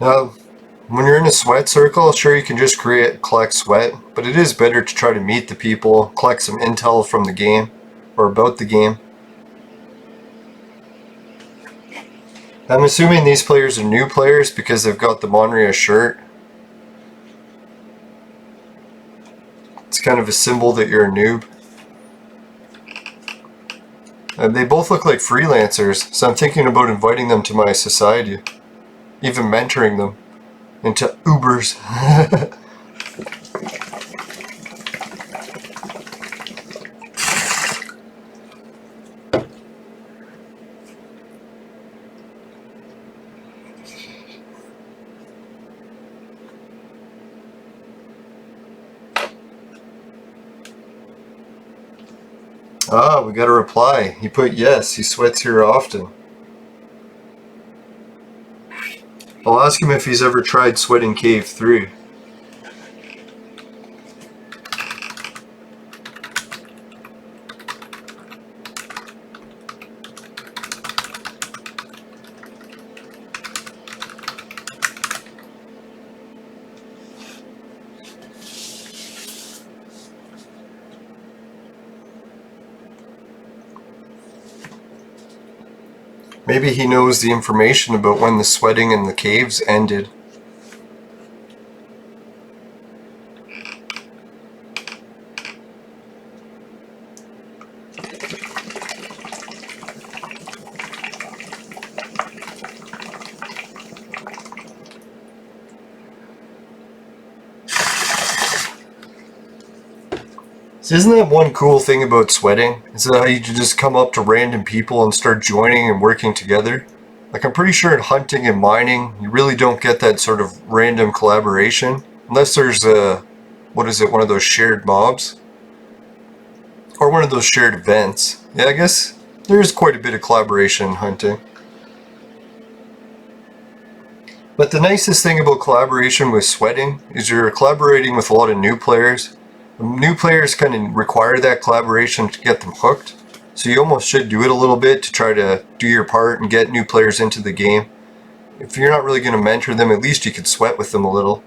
Now, when you're in a sweat circle, sure you can just collect sweat, but it is better to try to meet the people, collect some intel from the game, or about the game. I'm assuming these players are new players because they've got the Monria shirt. It's kind of a symbol that you're a noob. And they both look like freelancers, so I'm thinking about inviting them to my society. Even mentoring them into Ubers. Ah, we got a reply. He put yes, he sweats here often. I'll ask him if he's ever tried sweating Cave 3. Maybe he knows the information about when the sweating in the caves ended. So isn't that one cool thing about sweating? Is that how you can just come up to random people and start joining and working together? Like, I'm pretty sure in hunting and mining, you really don't get that sort of random collaboration. Unless there's one of those shared mobs? Or one of those shared events. Yeah, I guess there is quite a bit of collaboration in hunting. But the nicest thing about collaboration with sweating is you're collaborating with a lot of new players. New players kind of require that collaboration to get them hooked. So you almost should do it a little bit to try to do your part and get new players into the game. If you're not really going to mentor them, at least you could sweat with them a little.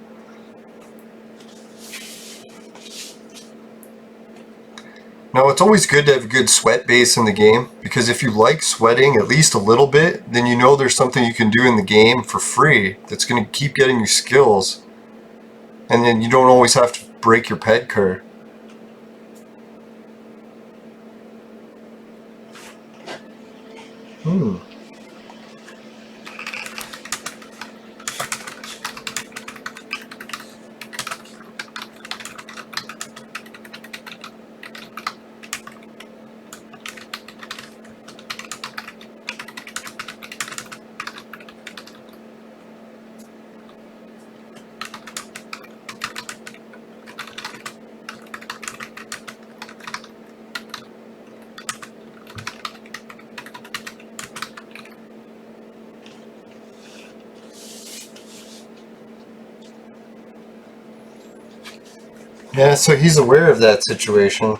Now, it's always good to have a good sweat base in the game, because if you like sweating at least a little bit, then you know there's something you can do in the game for free that's going to keep getting you skills. And then you don't always have to break your ped car. Yeah, so he's aware of that situation.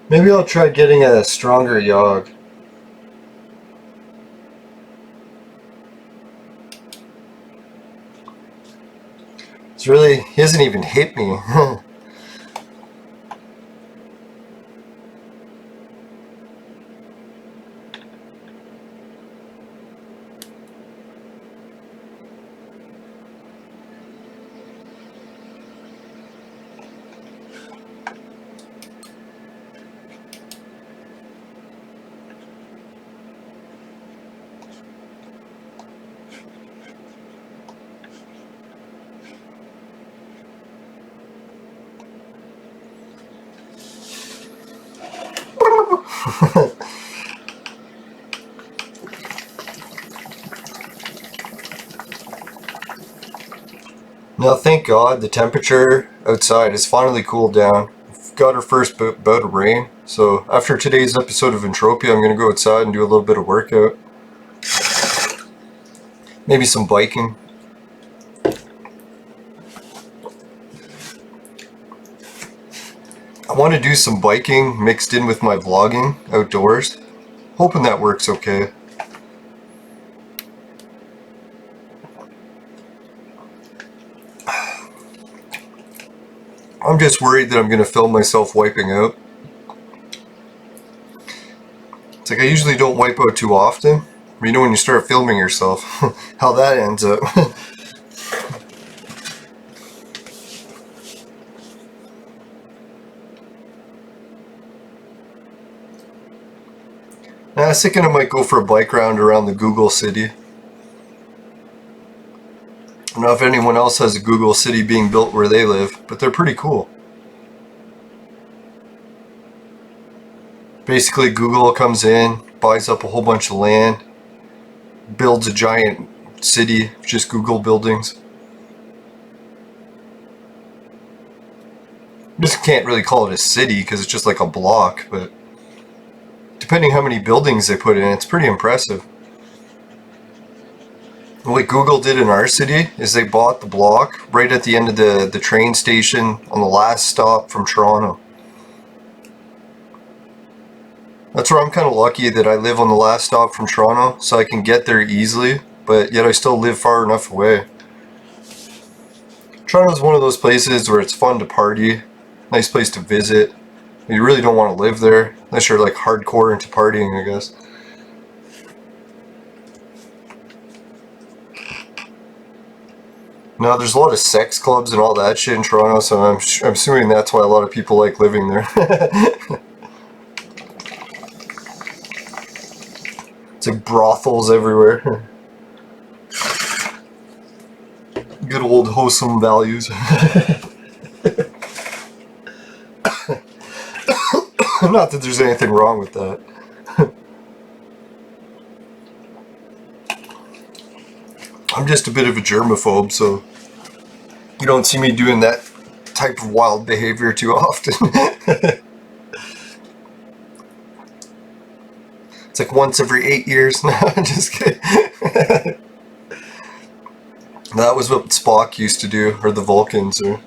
Maybe I'll try getting a stronger Yogg. It's really, he hasn't even hit me. Now, thank God the temperature outside has finally cooled down. We've got our first bout of rain, so after today's episode of Entropia, I'm going to go outside and do a little bit of workout. Maybe some biking. I want to do some biking mixed in with my vlogging outdoors. Hoping that works okay. I'm just worried that I'm going to film myself wiping out. It's like I usually don't wipe out too often. But you know when you start filming yourself, how that ends up. I was thinking I might go for a bike round around the Google City. I don't know if anyone else has a Google City being built where they live, but they're pretty cool. Basically, Google comes in, buys up a whole bunch of land, builds a giant city, just Google buildings. Just can't really call it a city because it's just like a block, but depending how many buildings they put in, it's pretty impressive. What Google did in our city is they bought the block right at the end of the train station on the last stop from Toronto. That's where I'm kind of lucky that I live on the last stop from Toronto, so I can get there easily, but yet I still live far enough away. Toronto's one of those places where it's fun to party, nice place to visit. You really don't want to live there, unless you're like hardcore into partying, I guess. Now, there's a lot of sex clubs and all that shit in Toronto, so I'm assuming that's why a lot of people like living there. It's like brothels everywhere. Good old wholesome values. Not that there's anything wrong with that. I'm just a bit of a germaphobe, so you don't see me doing that type of wild behavior too often. It's like once every 8 years. No, I'm just kidding. That was what Spock used to do, or the Vulcans, or...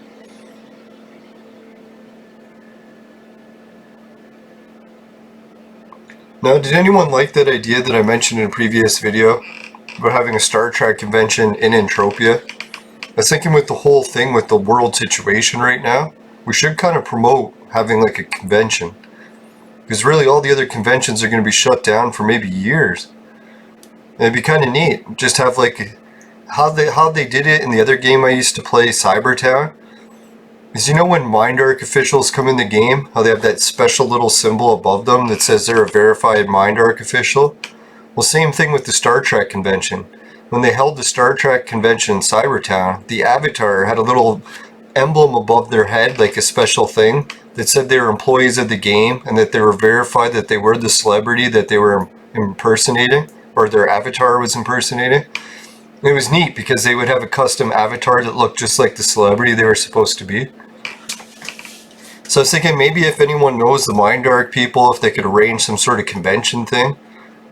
Now, did anyone like that idea that I mentioned in a previous video about having a Star Trek convention in Entropia? I was thinking with the whole thing with the world situation right now, we should kind of promote having like a convention. Because really all the other conventions are going to be shut down for maybe years. And it'd be kind of neat. Just have like how they did it in the other game I used to play, Cybertown. Is, you know, when Mind Arc officials come in the game, how they have that special little symbol above them that says they're a verified Mind Arc official? Well, same thing with the Star Trek convention. When they held the Star Trek convention in Cybertown, the avatar had a little emblem above their head, like a special thing, that said they were employees of the game and that they were verified that they were the celebrity that they were impersonating, or their avatar was impersonating. And it was neat because they would have a custom avatar that looked just like the celebrity they were supposed to be. So I was thinking maybe if anyone knows the Mind Arc people, if they could arrange some sort of convention thing,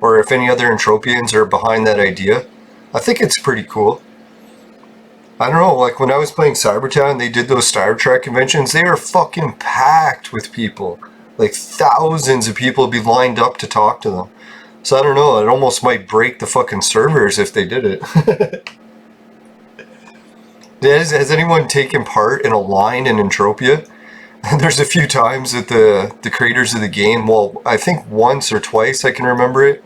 or if any other Entropians are behind that idea, I think it's pretty cool. I don't know, like when I was playing Cybertown, they did those Star Trek conventions, they were fucking packed with people. Like thousands of people would be lined up to talk to them. So I don't know, it almost might break the fucking servers if they did it. Has anyone taken part in a line in Entropia? There's a few times that the creators of the game, well, I think once or twice I can remember it.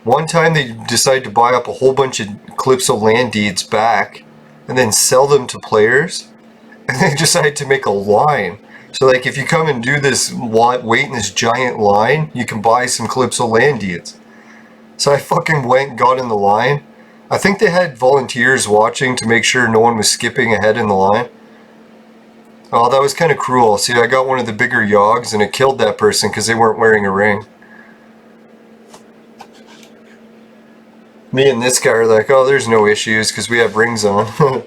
One time they decided to buy up a whole bunch of Calypso land deeds back and then sell them to players. And they decided to make a line. So like if you come and do this, wait in this giant line, you can buy some Calypso land deeds. So I fucking went and got in the line. I think they had volunteers watching to make sure no one was skipping ahead in the line. Oh, that was kind of cruel. See, I got one of the bigger yogs and it killed that person because they weren't wearing a ring. Me and this guy are like, oh, there's no issues because we have rings on.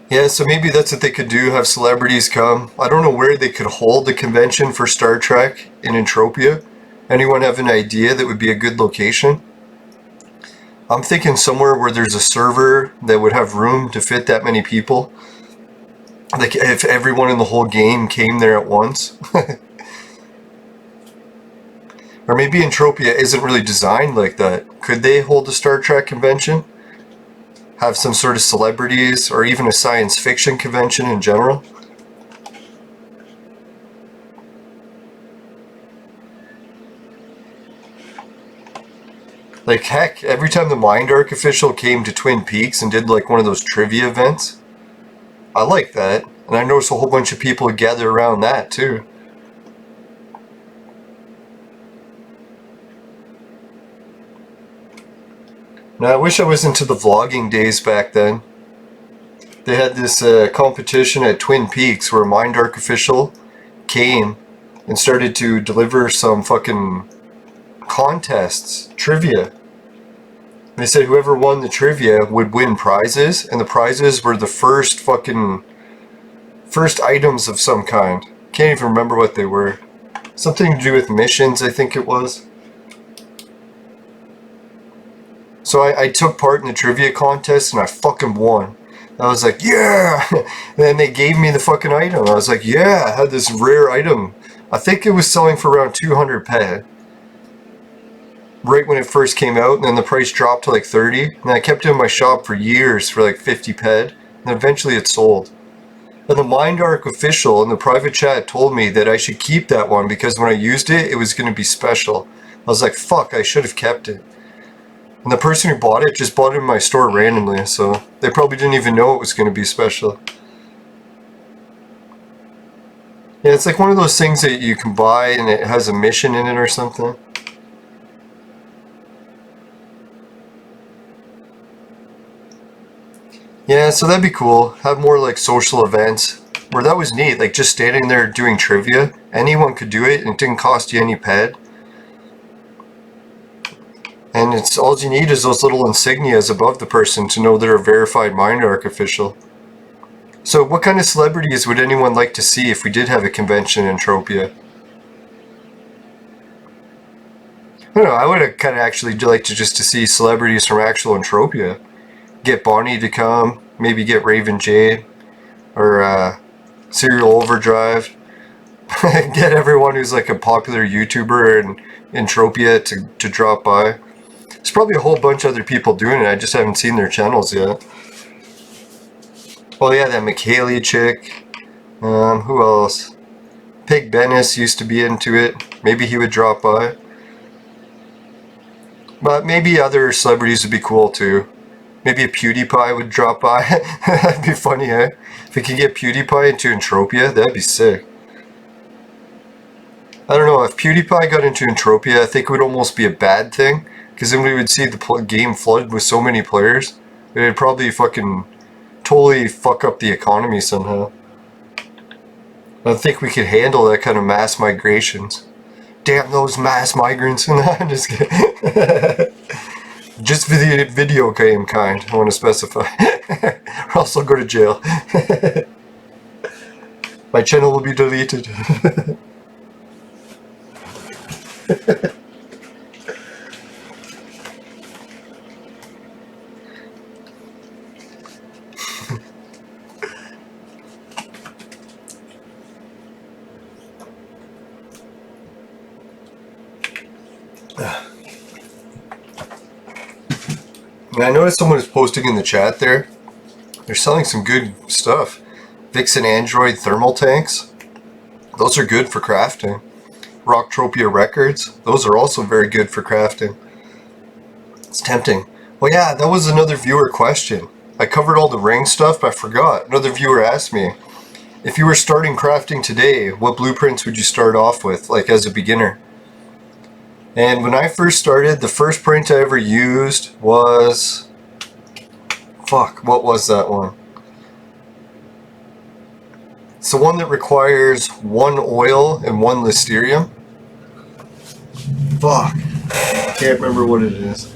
Yeah, so maybe that's what they could do, have celebrities come. I don't know where they could hold the convention for Star Trek in Entropia. Anyone have an idea that would be a good location? I'm thinking somewhere where there's a server that would have room to fit that many people. Like if everyone in the whole game came there at once. Or maybe Entropia isn't really designed like that. Could they hold a Star Trek convention? Have some sort of celebrities, or even a science fiction convention in general? Like heck, every time the Mind Arc official came to Twin Peaks and did like one of those trivia events, I like that. And I noticed a whole bunch of people gather around that too. Now I wish I was into the vlogging days back then. They had this competition at Twin Peaks where a Mind Arc official came and started to deliver some fucking contests, trivia. They said whoever won the trivia would win prizes, and the prizes were the first items of some kind. Can't even remember what they were. Something to do with missions, I think it was. So I took part in the trivia contest and I fucking won. I was like, yeah! And then they gave me the fucking item. I was like, yeah, I had this rare item. I think it was selling for around 200 ped. Right when it first came out, and then the price dropped to like 30. And I kept it in my shop for years for like 50 ped. And eventually it sold. And the Mind Arc official in the private chat told me that I should keep that one because when I used it, it was going to be special. I was like, fuck, I should have kept it. And the person who bought it just bought it in my store randomly, so they probably didn't even know it was going to be special. Yeah, it's like one of those things that you can buy and it has a mission in it or something. Yeah, so that'd be cool. Have more like social events where that was neat, like just standing there doing trivia. Anyone could do it and it didn't cost you any ped. And it's all you need is those little insignias above the person to know they're a verified Mindark official. So what kind of celebrities would anyone like to see if we did have a convention in Entropia? I don't know, I would kind of actually like to just to see celebrities from actual Entropia. Get Bonnie to come, maybe get Raven Jade, or Serial Overdrive. Get everyone who's like a popular YouTuber in Entropia to drop by. There's probably a whole bunch of other people doing it, I just haven't seen their channels yet. Oh yeah, that McHaley chick. Who else? Pig Bennis used to be into it. Maybe he would drop by. But maybe other celebrities would be cool too. Maybe a PewDiePie would drop by. That'd be funny, eh? If we could get PewDiePie into Entropia, that'd be sick. I don't know, if PewDiePie got into Entropia, I think it would almost be a bad thing. Because then we would see the game flood with so many players. It would probably fucking totally fuck up the economy somehow. I don't think we could handle that kind of mass migrations. Damn those mass migrants. No, I'm just kidding. Just for the video game kind, I want to specify. Or else I'll go to jail. My channel will be deleted. And I noticed someone was posting in the chat there. They're selling some good stuff. Vixen Android thermal tanks. Those are good for crafting. Rocktropia records. Those are also very good for crafting. It's tempting. Well, yeah, that was another viewer question. I covered all the ring stuff, but I forgot. Another viewer asked me, if you were starting crafting today, what blueprints would you start off with, like as a beginner? And when I first started, the first print I ever used was... Fuck, what was that one? It's the one that requires 1 oil and 1 Listerium. Fuck. Can't remember what it is.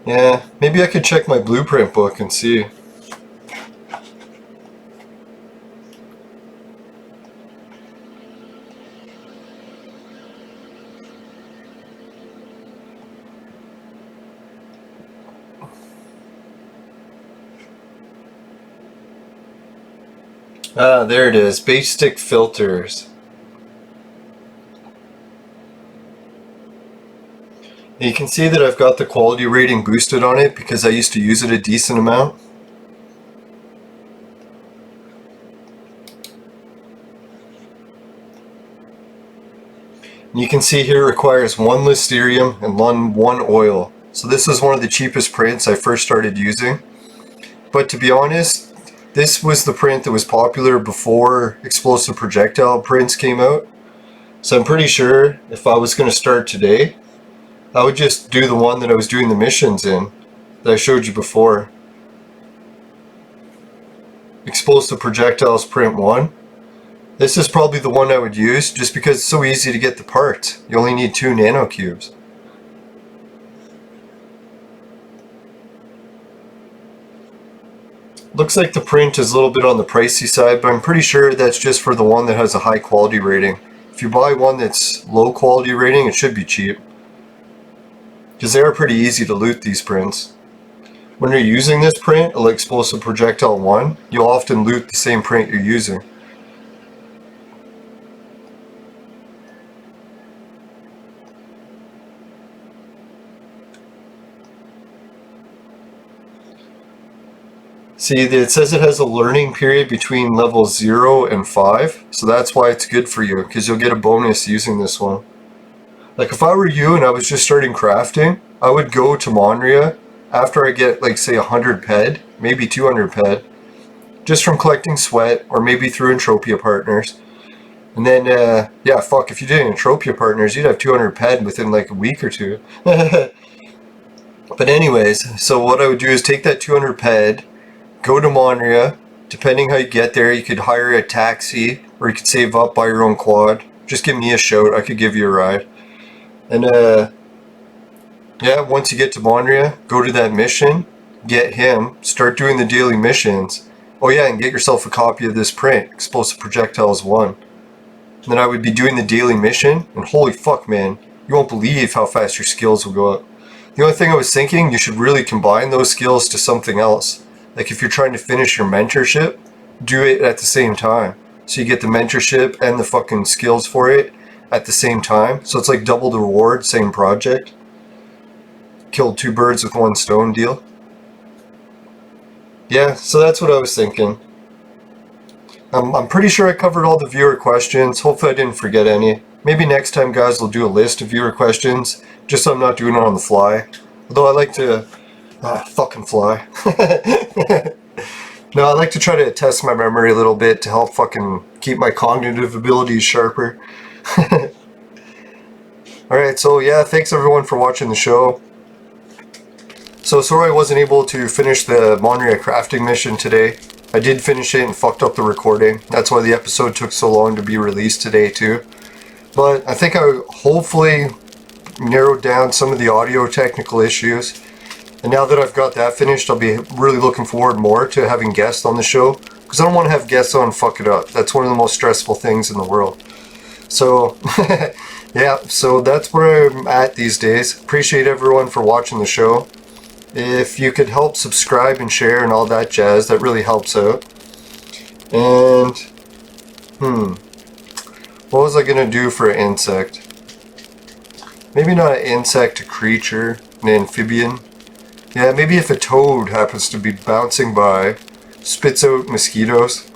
Yeah, maybe I could check my blueprint book and see. Ah, there it is. Basic filters. You can see that I've got the quality rating boosted on it because I used to use it a decent amount. And you can see here it requires 1 Listerium and 1 oil. So this is one of the cheapest prints I first started using. But to be honest, this was the print that was popular before explosive projectile prints came out. So I'm pretty sure if I was going to start today, I would just do the one that I was doing the missions in, that I showed you before. Explosive projectiles print 1. This is probably the one I would use, just because it's so easy to get the parts. You only need 2 nanocubes. Looks like the print is a little bit on the pricey side, but I'm pretty sure that's just for the one that has a high quality rating. If you buy one that's low quality rating, it should be cheap. Because they are pretty easy to loot, these prints. When you're using this print, like Explosive Projectile 1, you'll often loot the same print you're using. See, it says it has a learning period between level 0 and 5, so that's why it's good for you, because you'll get a bonus using this one. Like if I were you and I was just starting crafting, I would go to Monria after I get like say 100 ped, maybe 200 ped, just from collecting sweat or maybe through Entropia partners. And then, yeah, fuck, if you did Entropia partners, you'd have 200 ped within like a week or 2. But anyways, so what I would do is take that 200 ped, go to Monria, Depending how you get there, you could hire a taxi, or you could save up, buy your own quad. Just give me a shout, I could give you a ride. And yeah, once you get to Mondria, go to that mission, get him, start doing the daily missions. Oh yeah, and get yourself a copy of this print, Explosive Projectiles 1. And then I would be doing the daily mission, and holy fuck man, you won't believe how fast your skills will go up. The only thing I was thinking, you should really combine those skills to something else. Like if you're trying to finish your mentorship, do it at the same time. So you get the mentorship and the fucking skills for it at the same time. So it's like double the reward, same project. Killed two birds with one stone deal. Yeah, so that's what I was thinking. I'm pretty sure I covered all the viewer questions. Hopefully I didn't forget any. Maybe next time, guys, we'll do a list of viewer questions, just so I'm not doing it on the fly. Although I like to... fucking fly. No, I like to try to test my memory a little bit to help fucking keep my cognitive abilities sharper. Alright, so yeah, thanks everyone for watching the show. So sorry I wasn't able to finish the Mondria crafting mission today. I did finish it and fucked up the recording. That's why the episode took so long to be released today too. But I think I hopefully narrowed down some of the audio technical issues. And now that I've got that finished, I'll be really looking forward more to having guests on the show. Because I don't want to have guests on and fuck it up. That's one of the most stressful things in the world. So, yeah, so that's where I'm at these days. Appreciate everyone for watching the show. If you could help subscribe and share and all that jazz, that really helps out. And, what was I going to do for an insect? Maybe not an insect, a creature, an amphibian. Yeah, maybe if a toad happens to be bouncing by, spits out mosquitoes,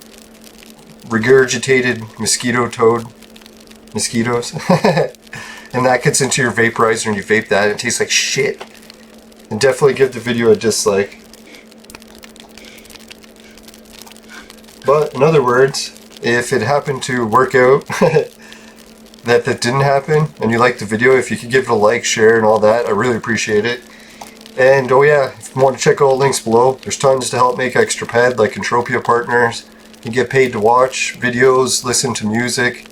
regurgitated mosquito toad, mosquitoes, and that gets into your vaporizer and you vape that and it tastes like shit. And definitely give the video a dislike. But in other words, if it happened to work out that didn't happen and you liked the video, if you could give it a like, share and all that, I really appreciate it. And oh yeah, if you want to check all the links below, there's tons to help make extra ped, like Entropia partners. You get paid to watch videos, listen to music,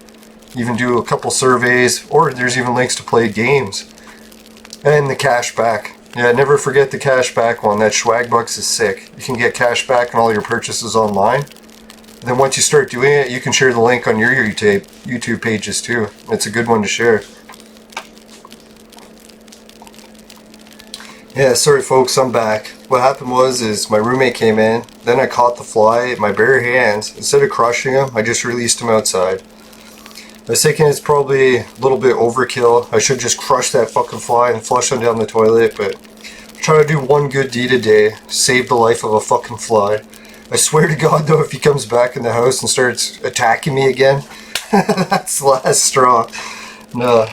even do a couple surveys, or there's even links to play games. And the cash back. Yeah, never forget the cash back one. That swag bucks is sick. You can get cash back on all your purchases online. And then once you start doing it, you can share the link on your YouTube pages too. It's a good one to share. Yeah, sorry folks, I'm back. What happened was my roommate came in, then I caught the fly in my bare hands. Instead of crushing him, I just released him outside. I was thinking it's probably a little bit overkill. I should just crush that fucking fly and flush him down the toilet, but I'm trying to do one good deed a day, save the life of a fucking fly. I swear to God though, if he comes back in the house and starts attacking me again, that's the last straw. No.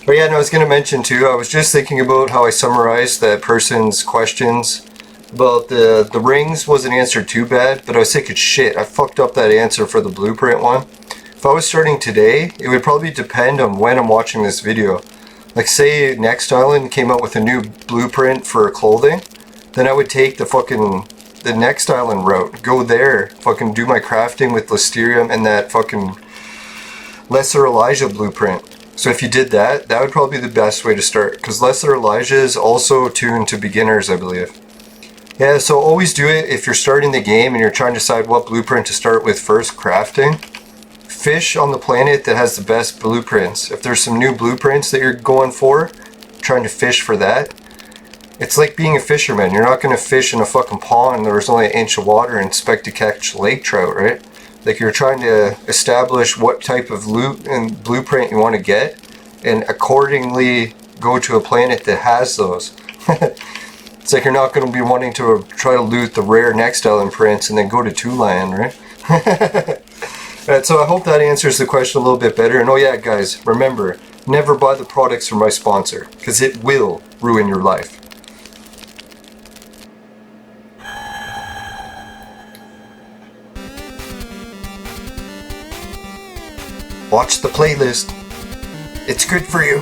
But yeah, I was going to mention too, I was just thinking about how I summarized that person's questions about the rings wasn't answered too bad, but I was thinking shit, I fucked up that answer for the blueprint one. If I was starting today, it would probably depend on when I'm watching this video. Like say Next Island came out with a new blueprint for clothing, then I would take the Next Island route, go there, fucking do my crafting with Listerium and that fucking Lesser Elijah blueprint. So if you did that, that would probably be the best way to start, because Lesser Elijah is also tuned to beginners, I believe. Yeah, so always do it if you're starting the game and you're trying to decide what blueprint to start with first crafting. Fish on the planet that has the best blueprints. If there's some new blueprints that you're going for, trying to fish for that. It's like being a fisherman. You're not going to fish in a fucking pond where there's only an inch of water and expect to catch lake trout, right? Like you're trying to establish what type of loot and blueprint you want to get and accordingly go to a planet that has those. It's like you're not going to be wanting to try to loot the rare Next Island prints and then go to Two-Land, right? Alright, so I hope that answers the question a little bit better. And oh yeah, guys, remember, never buy the products from my sponsor, because it will ruin your life. Watch the playlist. It's good for you.